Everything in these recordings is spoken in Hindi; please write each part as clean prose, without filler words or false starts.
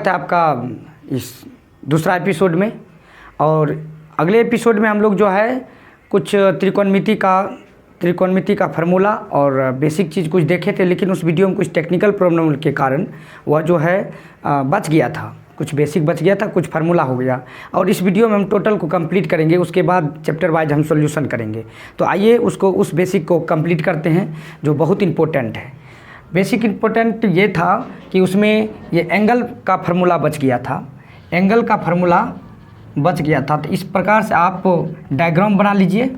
स्वागत है आपका इस दूसरा एपिसोड में। और अगले एपिसोड में हम लोग जो है कुछ त्रिकोणमिति का फार्मूला और बेसिक चीज़ कुछ देखे थे, लेकिन उस वीडियो में कुछ टेक्निकल प्रॉब्लम के कारण वह जो है बच गया था, कुछ बेसिक बच गया था, कुछ फार्मूला हो गया। और इस वीडियो में हम टोटल को कंप्लीट करेंगे, उसके बाद चैप्टर वाइज हम सॉल्यूशन करेंगे। तो आइए उस बेसिक को कंप्लीट करते हैं जो बहुत इंपॉर्टेंट है। बेसिक इम्पोर्टेंट ये था कि उसमें ये एंगल का फार्मूला बच गया था, एंगल का फार्मूला बच गया था। तो इस प्रकार से आप डायग्राम बना लीजिए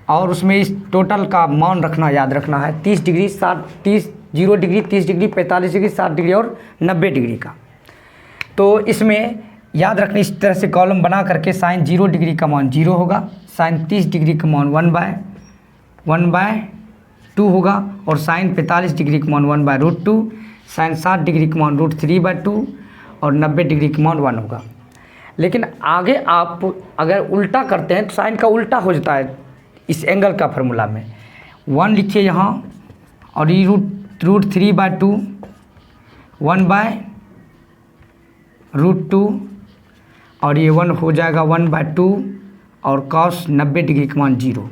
और उसमें इस टोटल का मान रखना, याद रखना है 30 degree, 0 degree, 30 degree, 45 degree, 60 degree और 90 डिग्री का। तो इसमें याद रखना इस तरह से कॉलम बना करके साइन 0 डिग्री का मान 0 होगा, साइन 30 डिग्री का मान 1/2 होगा और साइन 45 डिग्री का मान 1/√2, साइन 60 डिग्री का मान √3/2 और 90 डिग्री का मान 1 होगा। लेकिन आगे आप अगर उल्टा करते हैं तो साइन का उल्टा हो जाता है इस एंगल का फार्मूला में। 1 लिखिए यहाँ और ये √3/2, 1/√2 और ये 1 हो जाएगा 1/2 और cos 90 डिग्री का मान 0।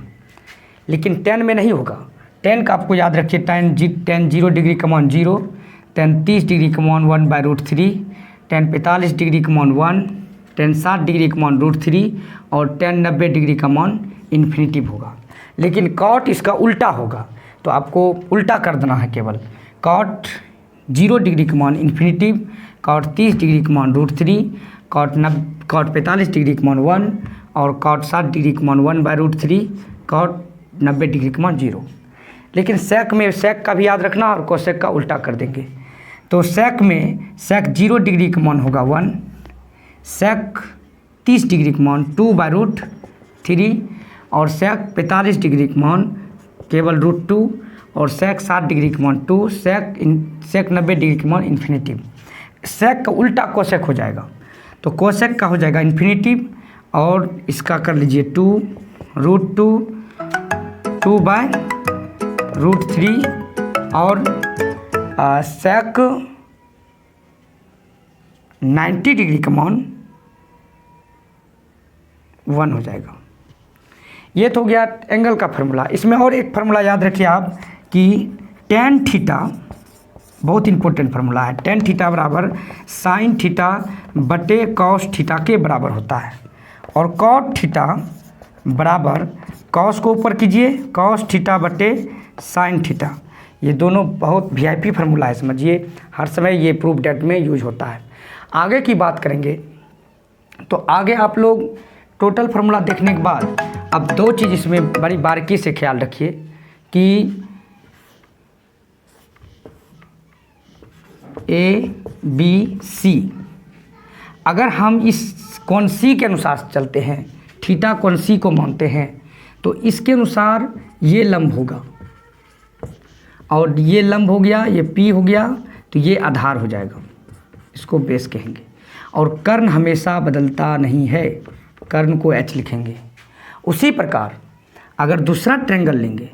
लेकिन 10 में नहीं होगा, 10 का आपको याद रखिए, tan 0 डिग्री का मान 0, tan 30 डिग्री का मान 1/√3, tan 45 डिग्री का मान 1, tan 60 डिग्री का मान √3 और tan 90 डिग्री का मान इन्फिनिटिव होगा। लेकिन cot इसका उल्टा होगा, तो आपको उल्टा कर देना है केवल। cot 0 डिग्री का मान इन्फिनिटिव, cot 30 डिग्री का मान √3, cot 45 डिग्री का मान 1 और cot 60 डिग्री का मान 1/√3, cot 90 डिग्री का मान 0। लेकिन सेक में सेक का भी याद रखना और कोसेक का उल्टा कर देंगे। तो सेक में सेक 0 डिग्री का मान होगा 1, सेक 30 डिग्री का मान 2/√3 और सेक 45 डिग्री का मान केवल √2 और सेक 60 डिग्री का मान 2, सेक 90 डिग्री का मान इन्फिनिटिव। सेक का उल्टा कोसेक हो जाएगा, तो कोसेक का हो जाएगा इन्फिनिटिव और इसका कर लीजिए 2√2, 2/√3 और सेक 90 डिग्री का मान 1 हो जाएगा। ये तो हो गया एंगल का फार्मूला। इसमें और एक फार्मूला याद रखिए आप कि tan थीटा बहुत इंपॉर्टेंट फार्मूला है। tan थीटा बराबर साइन थीटा बटे कॉस थीटा के बराबर होता है और cot थीटा बराबर कॉस को ऊपर कीजिए, कॉस थीटा बटे साइन थीटा। ये दोनों बहुत वीआईपी फार्मूला है, समझिए हर समय ये प्रूफ डेट में यूज होता है। आगे की बात करेंगे तो आगे आप लोग टोटल फार्मूला देखने के बाद अब दो चीज़ इसमें बड़ी बारीकी से ख्याल रखिए कि ABC अगर हम इस कोण C के अनुसार चलते हैं, थीटा कोण C को मानते हैं, तो इसके अनुसार ये लंब होगा और ये लंब हो गया, ये P हो गया, तो ये आधार हो जाएगा, इसको बेस कहेंगे। और कर्ण हमेशा बदलता नहीं है, कर्ण को H लिखेंगे। उसी प्रकार अगर दूसरा ट्रायंगल लेंगे,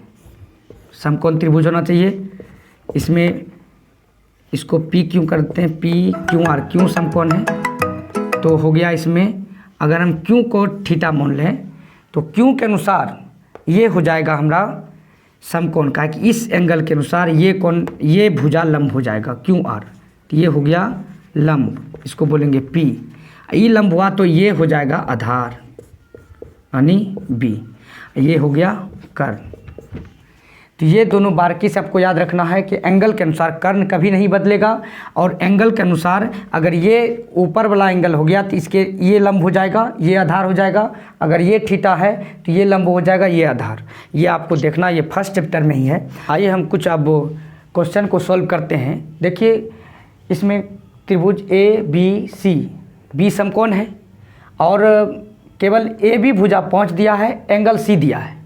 समकोण त्रिभुज होना चाहिए, इसमें इसको PQ करते हैं, PQR, क्यों समकोण है तो हो गया। इसमें अगर हम Q को थीटा मान लें तो Q के अनुसार ये हो जाएगा हमारा समकोण का, कि इस एंगल के अनुसार ये कोण, ये भुजा लंब हो जाएगा QR, तो ये हो गया लंब, इसको बोलेंगे P। ये लंब हुआ तो ये हो जाएगा आधार यानी B, ये हो गया कर्ण। तो ये दोनों बारीकी से आपको याद रखना है कि एंगल के अनुसार कर्ण कभी नहीं बदलेगा और एंगल के अनुसार अगर ये ऊपर वाला एंगल हो गया तो इसके ये लंब हो जाएगा, ये आधार हो जाएगा। अगर ये थीटा है तो ये लंब हो जाएगा, ये आधार। ये आपको देखना, ये फर्स्ट चैप्टर में ही है। आइए हम कुछ अब क्वेश्चन को सॉल्व करते हैं। देखिए इसमें त्रिभुज ABC, B समकोण है और केवल AB भुजा 5 दिया है, एंगल C दिया है।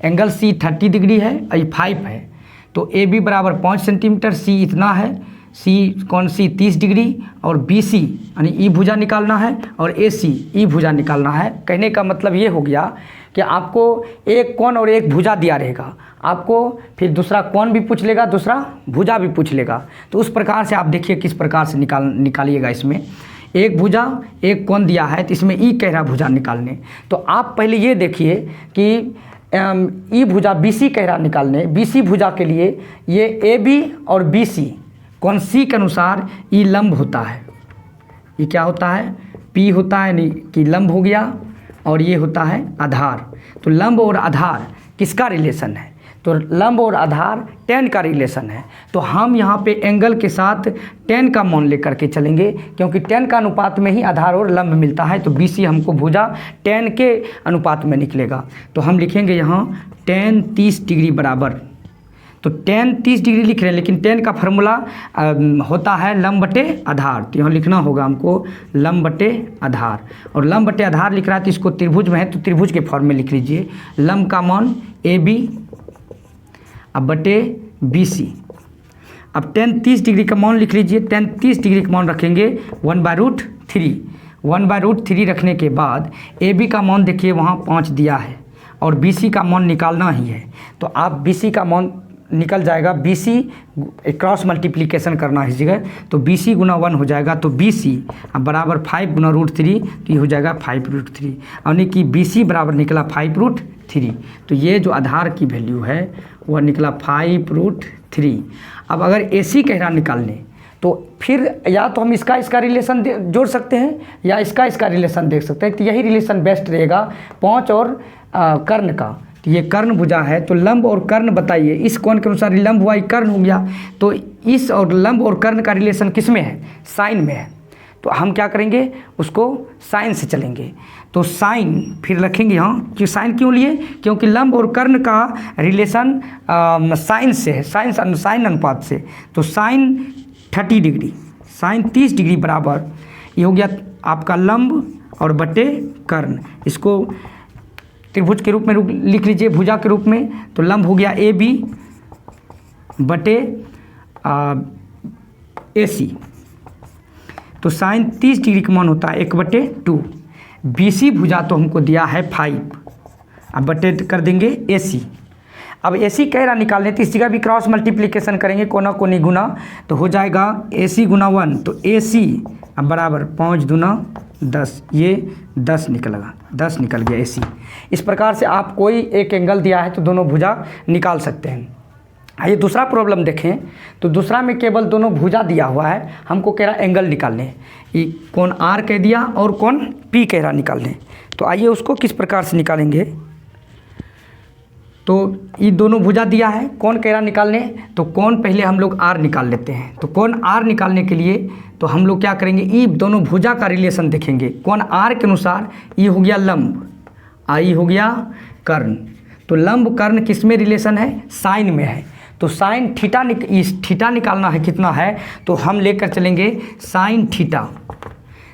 एंगल C 30 डिग्री है, 5 है, तो AB बराबर 5 सेंटीमीटर, C इतना है, सी कौन सी 30 डिग्री और बी सी यानी ई भुजा निकालना है और ए सी ई भुजा निकालना है। कहने का मतलब ये हो गया कि आपको एक कोण और एक भुजा दिया रहेगा, आपको फिर दूसरा कोण भी पूछ लेगा, दूसरा भुजा भी पूछ लेगा। तो उस प्रकार से आप देखिए किस प्रकार से निकालिएगा। इसमें एक भुजा एक कोण दिया है तो इसमें ई कह रहा भुजा निकालने। तो आप पहले ये देखिए कि ई भुजा बी सी कह रहा निकालने। बी सी भुजा के लिए ये ए बी और बी सी कोण सी के अनुसार ई लंब होता है। ये क्या होता है? पी होता है, यानी कि लंब हो गया, और ये होता है आधार। तो लंब और आधार किसका रिलेशन है? तो लंब और आधार tan का रिलेशन है। तो हम यहाँ पे एंगल के साथ tan का मान लेकर के चलेंगे, क्योंकि tan का अनुपात में ही आधार और लंब मिलता है। तो BC हमको भुजा tan के अनुपात में निकलेगा। तो हम लिखेंगे यहाँ tan 30 डिग्री बराबर, तो tan 30 डिग्री लिख रहे हैं, लेकिन tan का फार्मूला होता है लंब बटे आधार। तो यहाँ लिखना होगा हमको लंब बटे आधार, और लंब बटे आधार लिख रहा है तो इसको त्रिभुज में है तो त्रिभुज के फॉर्म में लिख लीजिए। लंब का मान AB अब बटे BC। अब tan 30 डिग्री का मान लिख लीजिए। tan 30 डिग्री का मान रखेंगे 1/√3। 1/√3 रखने के बाद AB का मान देखिए वहाँ 5 दिया है और BC का मान निकालना ही है। तो आप BC का मान निकल जाएगा, BC क्रॉस मल्टीप्लिकेशन करना है इस जगह, तो BC गुना 1 हो जाएगा। तो BC अब बराबर 5 गुना √3, तो ये हो जाएगा 5√3, यानी कि BC बराबर निकला 5√3। तो ये जो आधार की वैल्यू है वह निकला 5√3। अब अगर AC कह रहा निकालने तो फिर या तो हम इसका रिलेशन जोड़ सकते हैं या इसका रिलेशन देख सकते हैं। तो यही रिलेशन बेस्ट रहेगा 5 और कर्ण का। तो ये कर्ण भुजा है, तो लंब और कर्ण बताइए। इस कोण के अनुसार लंब हुआ, ये कर्ण हो गया। तो इस और लंब और कर्ण का रिलेशन किस में है? साइन में है। तो हम क्या करेंगे, उसको साइन से चलेंगे। तो साइन फिर रखेंगे यहाँ कि साइन क्यों लिए? क्योंकि लंब और कर्ण का रिलेशन साइन से है, साइन अनुपात से। तो साइन 30 डिग्री, साइन 30 डिग्री बराबर ये हो गया आपका लंब और बटे कर्ण। इसको त्रिभुज के रूप में लिख लीजिए, भुजा के रूप में। तो लंब हो गया AB बटे AC। तो साइन 30 डिग्री का मान होता है 1/2। BC भुजा तो हमको दिया है 5, अब बटे कर देंगे AC। अब AC कह रहा निकालने, तो इस जगह भी क्रॉस मल्टीप्लिकेशन करेंगे, कोना कोनी गुना, तो हो जाएगा AC गुना 1। तो AC अब बराबर 5 दूना 10, ये 10 निकलेगा, 10 निकल गया AC। इस प्रकार से आप कोई एक एंगल दिया है तो दोनों भुजा निकाल सकते हैं। आइए दूसरा प्रॉब्लम देखें। तो दूसरा में केवल दोनों भुजा दिया हुआ है, हमको कह रहा एंगल निकालने। ये कोण R कह दिया और कोण P कह रहा निकालने। तो आइए उसको किस प्रकार से निकालेंगे। तो ये दोनों भुजा दिया है, कोण कह रहा निकालने, तो कोण पहले हम लोग R निकाल लेते हैं। तो कोण R निकालने के लिए तो हम लोग क्या करेंगे, ये दोनों भुजा का रिलेशन देखेंगे। कोण R के अनुसार ये हो गया लंब, आई हो गया कर्ण। तो लंब कर्ण किस में रिलेशन है? साइन में है। तो साइन थीटा थीटा निकालना है कितना है, तो हम लेकर चलेंगे साइन थीटा।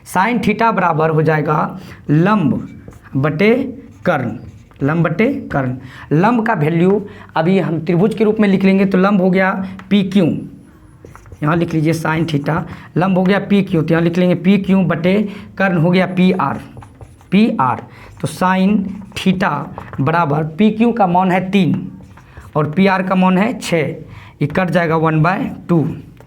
साइन थीटा बराबर हो जाएगा लंब बटे कर्ण, लंब बटे कर्ण। लंब का वैल्यू अभी हम त्रिभुज के रूप में लिख लेंगे। तो लंब हो गया PQ, यहाँ लिख लीजिए साइन थीटा। लंब हो गया PQ, तो यहाँ लिख लेंगे PQ बटे कर्ण हो गया PR। तो साइन थीटा बराबर PQ का मान है 3 और PR का मान है 6, ये कट जाएगा 1/2।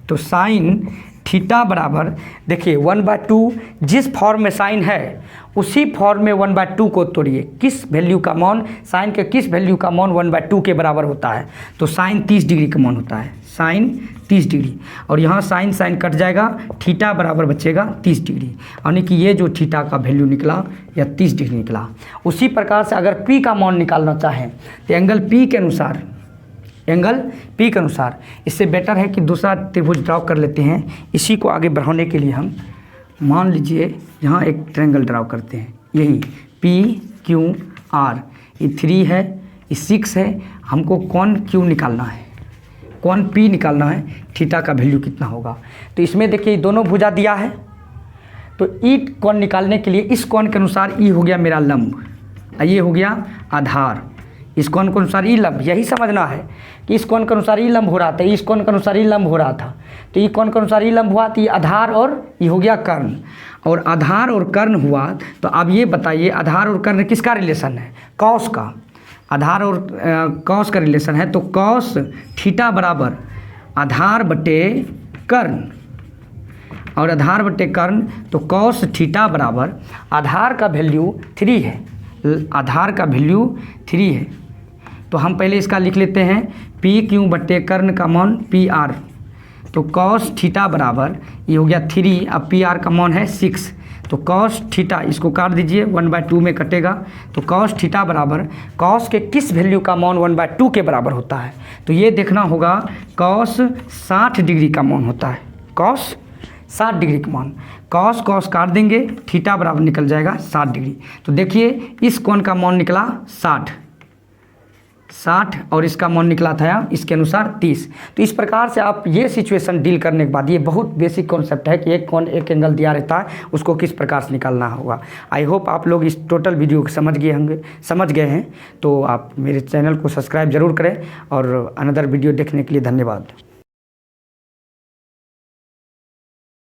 तो साइन थीटा बराबर देखिए 1/2, जिस फॉर्म में साइन है उसी फॉर्म में 1/2 को तोड़िए। किस वैल्यू का मान, साइन के किस वैल्यू का मान 1/2 के बराबर होता है? तो साइन 30 डिग्री का मान होता है, साइन 30 डिग्री। और यहाँ साइन साइन कट जाएगा, थीटा बराबर बचेगा 30 डिग्री, यानी कि ये जो थीटा का वैल्यू निकला या 30 डिग्री निकला। उसी प्रकार से अगर P का मान निकालना चाहें तो एंगल P के अनुसार इससे बेटर है कि दूसरा त्रिभुज ड्रॉ कर लेते हैं। इसी को आगे बढ़ाने के लिए हम मान लीजिए यहाँ एक ट्रायंगल ड्रॉ करते हैं। यही PQR, ये 3 है, ये 6 है। हमको कोण Q निकालना है, कोण P निकालना है, थीटा का वैल्यू कितना होगा। तो इसमें देखिए दोनों भुजा दिया है, तो ई कोण निकालने के लिए इस कोण के अनुसार ई हो गया मेरा लंब, ये हो गया आधार। इस कोण के अनुसार ई लंब, यही समझना है कि इस कोण के अनुसार ई लंब हो रहा था, इस कोण के अनुसार ई लंब हो रहा था। तो ये कौन के अनुसार ये लंब हुआ, तो ये आधार और ये हो गया कर्ण, और आधार और कर्ण हुआ। तो अब ये बताइए आधार और कर्ण किसका रिलेशन है, कॉस का। आधार और कॉस का रिलेशन है, तो कॉस थीटा बराबर आधार बटे कर्ण, और आधार बटे कर्ण, तो कॉस थीटा बराबर आधार का वैल्यू 3 है, आधार का वैल्यू 3 है। तो हम पहले इसका लिख लेते हैं पी क्यू बटे कर्ण का मान पी आर, तो कॉस थीटा बराबर ये हो गया 3, अब पी आर का मान है 6, तो कॉस थीटा इसको काट दीजिए 1/2 में कटेगा, तो कॉस थीटा बराबर कॉस के किस वैल्यू का मान 1/2 के बराबर होता है, तो ये देखना होगा कॉस 60 डिग्री का मान होता है, कॉस 60 डिग्री का मान, कॉस कॉस काट देंगे थीटा बराबर निकल जाएगा 60 डिग्री। तो देखिए इस कोण का मान निकला 60 और इसका मान निकला था इसके अनुसार 30। तो इस प्रकार से आप ये सिचुएशन डील करने के बाद, ये बहुत बेसिक कॉन्सेप्ट है कि एक कोण एक एंगल दिया रहता है उसको किस प्रकार से निकालना होगा। आई होप आप लोग इस टोटल वीडियो को समझ गए हैं। तो आप मेरे चैनल को सब्सक्राइब जरूर करें और अनदर वीडियो देखने के लिए धन्यवाद।